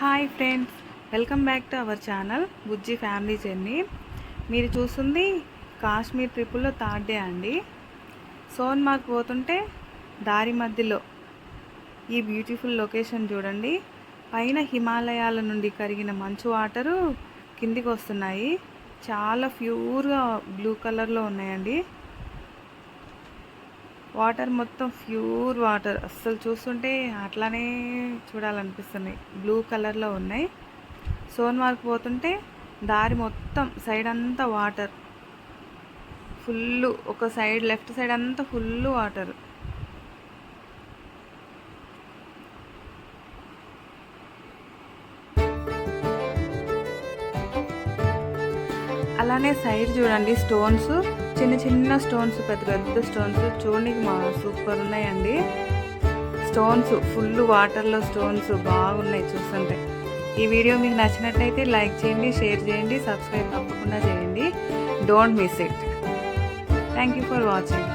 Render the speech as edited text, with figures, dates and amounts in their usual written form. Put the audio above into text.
Hi friends, welcome back to our channel Bujji family journey. మీరు చూస్తుంది Kashmir ట్రిప్పుల్లో third day అండి. సోన్మార్గ్ పోతుంటే దారి మధ్యలో ఈ బ్యూటిఫుల్ లొకేషన్ చూడండి. పైన హిమాలయాల నుండి కరిగిన మంచు వాటరు కిందికి వస్తున్నాయి. చాలా ప్యూర్గా బ్లూ కలర్లో ఉన్నాయండి. వాటర్ మొత్తం ప్యూర్ వాటర్, అస్సలు చూస్తుంటే అట్లానే చూడాలనిపిస్తున్నాయి. బ్లూ కలర్లో ఉన్నాయి. సోన్మార్గ్ పోతుంటే దారి మొత్తం సైడ్ అంతా వాటర్ ఫుల్, ఒక సైడ్ లెఫ్ట్ సైడ్ అంతా ఫుల్ వాటర్. అలానే సైడ్ చూడండి, స్టోన్స్, చిన్న చిన్న స్టోన్స్, పెద్ద పెద్ద స్టోన్స్ చూడండి, సూపర్ ఉన్నాయండి. స్టోన్స్ ఫుల్ వాటర్లో స్టోన్స్ బాగున్నాయి చూస్తుంటే. ఈ వీడియో మీకు నచ్చినట్లయితే లైక్ చేయండి, షేర్ చేయండి, సబ్స్క్రైబ్ తప్పకుండా చేయండి. Don't miss it. Thank you for watching.